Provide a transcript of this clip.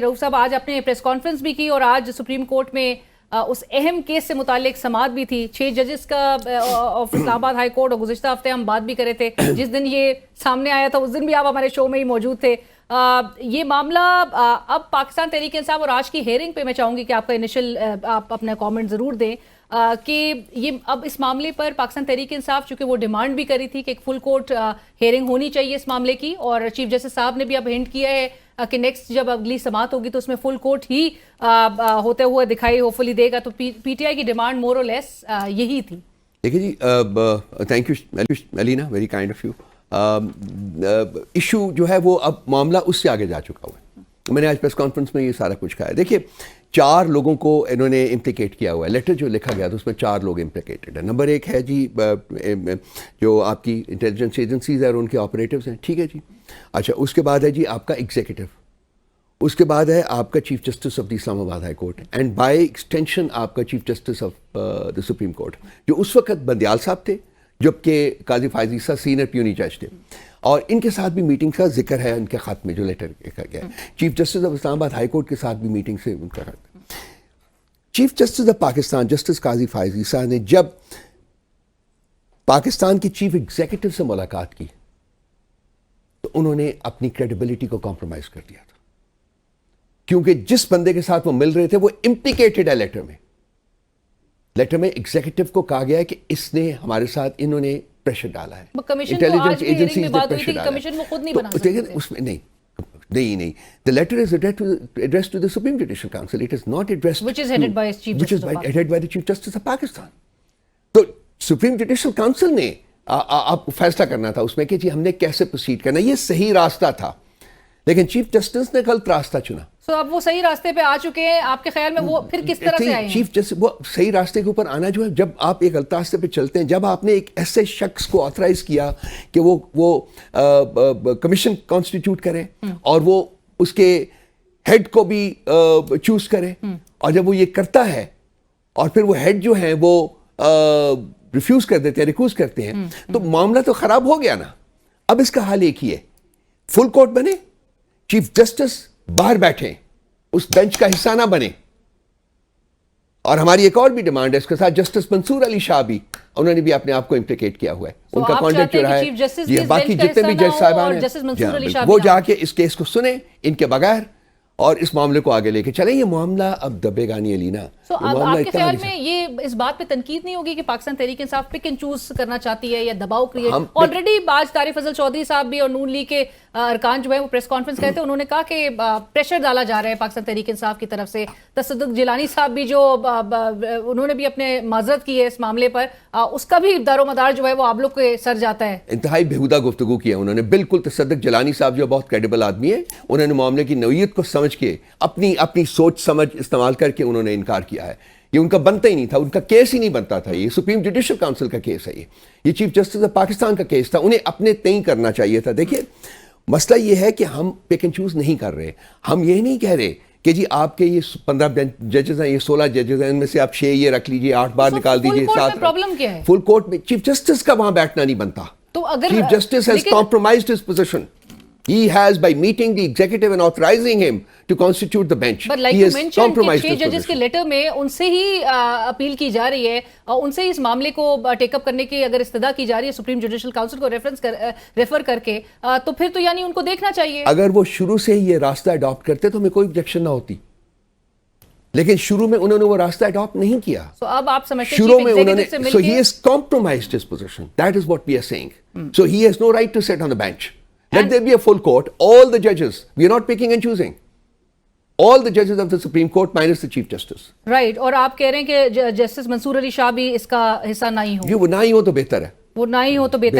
रऊफ साहब, आज आपने प्रेस कॉन्फ्रेंस भी की और आज सुप्रीम कोर्ट में उस अहम केस से मुतालिक समाअत भी थी 6 जजेस का ऑफ इस्लामाबाद हाई कोर्ट, और गुज़िश्ता हफ्ते हम बात भी करे थे। जिस दिन ये सामने आया था उस दिन भी आप हमारे शो में ही मौजूद थे। ये मामला अब पाकिस्तान तहरीक इंसाफ और आज की हेयरिंग पे मैं चाहूँगी कि आपका इनिशियल आप अपना कमेंट ज़रूर दें कि ये अब इस मामले पर पाकिस्तान तहरीक इंसाफ, चूँकि वो डिमांड भी करी थी कि एक फुल कोर्ट हेयरिंग होनी चाहिए इस मामले की, और चीफ जस्टिस साहब ने भी अब हिंट किया है कि नेक्स्ट जब अगली समाअत होगी तो उसमें फुल कोर्ट ही होते हुए दिखाई होपफुली देगा। तो पीटीआई की डिमांड मोर और लेस यही थी। देखिए जी, thank you Alina, very kind of you. Issue जो है वो अब मामला उससे आगे जा चुका हुआ है। मैंने आज प्रेस कॉन्फ्रेंस में ये सारा कुछ कहा है। देखिए, 4 लोगों को इन्होंने इम्प्लिकेट किया हुआ है। लेटर जो लिखा गया था उसमें 4 लोग इम्प्लिकेटेड है। नंबर 1 है जी जो आपकी इंटेलिजेंस एजेंसीज है और उनके ऑपरेटिव्स हैं, ठीक है जी। अच्छा, उसके बाद है जी आपका एग्जीक्यूटिव, उसके बाद है आपका chief justice of the Islamabad high court, and by extension आपका chief justice of the supreme court, जो उस वक्त बंदियाल साहब थे, जबकि काजी फायज ईसा सीनियर प्यूनी जज थे, और इनके साथ भी मीटिंग का जिक्र है उनके खत में जो लेटर लिखा गया है। Chief justice of Islamabad high court के साथ भी मीटिंग से उनका खत। Chief justice of Pakistan justice Qazi Faez Isa ने जब पाकिस्तान के चीफ एग्जीक्यूटिव से मुलाकात की तो उन्होंने अपनी क्रेडिबिलिटी को कॉम्प्रोमाइज कर दिया था, क्योंकि जिस बंदे के साथ वो मिल रहे थे वो इम्प्लिकेटेड है लेटर में एग्जीक्यूटिव को कहा गया है कि इसने हमारे साथ इन्होंने प्रेशर डाला है। इंटेलिजेंस एजेंसी ने प्रेशर डाला है। कमीशन वो खुद नहीं बना सकते। उसमें नहीं the letter is addressed to the Supreme Judicial Council. It is not addressed which is headed by the Chief Justice of Pakistan. तो सुप्रीम जुडिशल काउंसिल ने आपको फैसला करना था उसमें कि जी हमने कैसे प्रोसीड करना। ये सही रास्ता था, लेकिन चीफ जस्टिस ने गलत रास्ता चुना। तो अब वो सही रास्ते पे आ चुके हैं, आपके ख्याल में वो फिर किस तरह से आए हैं? चीफ जस्टिस वो सही रास्ते के ऊपर आना जो है, जब आप एक गलत रास्ते पे चलते हैं, जब आपने एक ऐसे शख्स को ऑथराइज किया कि वो कमीशन कॉन्स्टिट्यूट करे और वो उसके हेड को भी चूज करे, और जब वो ये करता है और फिर वो हेड जो है वो रिफ्यूज कर देते हैं, रिक्यूज करते हैं, तो मामला तो खराब हो गया ना। अब इसका हाल एक ही है, फुल कोर्ट बने, चीफ जस्टिस बाहर बैठे, उस बेंच का हिस्सा ना बने। और हमारी एक और भी डिमांड है इसके साथ, जस्टिस मंसूर अली शाह भी, उन्होंने भी अपने आप को इम्प्लिकेट किया हुआ है। उनका कॉन्टेक्ट जो रहा है, बाकी जितने भी जज साहबान हैं वो जाके इस केस को सुने इनके बगैर और इस मामले को आगे लेके चले। ये मामला अब दबेगा नहीं अलीना। आपके ख्याल में ये इस बात पे तनकीद नहीं होगी कि Pakistan Tehreek Insaf pick and choose करना चाहती है या दबाव क्रिएट? ऑलरेडी आज तारिफ फजल चौधरी साहब भी और नून लीग के अरकान जो है वो प्रेस कॉन्फ्रेंस करते हैं, उन्होंने कहा कि प्रेशर डाला जा रहा है पाकिस्तान तहरीक इंसाफ की तरफ से। तसद्दुक जिलानी साहब भी जो उन्होंने भी अपने माजरत की है इस मामले पर, उसका भी दारोमदार जो है वो आप लोग के सर जाता है। इंतहाई बेहुदा गुफ्तगू की है उन्होंने, बिल्कुल। तसद्दुक जिलानी साहब जो बहुत क्रेडिबल आदमी है, उन्होंने मामले की नौयत को समझ के अपनी सोच समझ इस्तेमाल करके उन्होंने इनकार किया है। ये उनका बनता ही नहीं था, उनका केस ही नहीं बनता था। ये सुप्रीम जुडिशल काउंसिल का केस है, ये चीफ जस्टिस ऑफ पाकिस्तान का केस था, उन्हें अपने तय करना चाहिए था। देखिए, मसला ये है कि हम पिक एंड चूज नहीं कर रहे। हम ये नहीं कह रहे कि जी आपके ये 15 जजेस हैं, ये 16 जजेस हैं, इनमें से आप 6 ये रख लीजिए, 8 बार निकाल दीजिए, 7। प्रॉब्लम क्या है? फुल कोर्ट में चीफ जस्टिस का वहां बैठना नहीं बनता। तो अगर chief justice has compromised his position. He has, by meeting the executive and authorizing him to constitute the bench, but like you mentioned, 6 जजेस के लेटर में उनसे ही अपील की जा रही है और उनसे ही इस मामले को टेकअप करने की अगर इस्तदा की जा रही है सुप्रीम जुडिशल काउंसिल को रेफर करके, तो फिर तो यानी उनको देखना चाहिए। अगर वो शुरू से ही ये रास्ता अडॉप्ट करते तो हमें कोई ऑब्जेक्शन ना होती, लेकिन शुरू में उन्होंने वो रास्ता अडॉप्ट नहीं किया। So, अब आप समझते हैं शुरू में उन्होंने, so he has compromised his position. That is what we are saying. So he has no right to sit on the bench. Let there be a full court. All the judges. We are not picking and choosing. All the judges of the Supreme Court minus the Chief Justice. Right. और आप कह रहे हैं कि justice Mansoor Ali Shah भी इसका हिस्सा नहीं हो। वो ना ही हो तो बेहतर है। वो ना ही हो तो बेहतर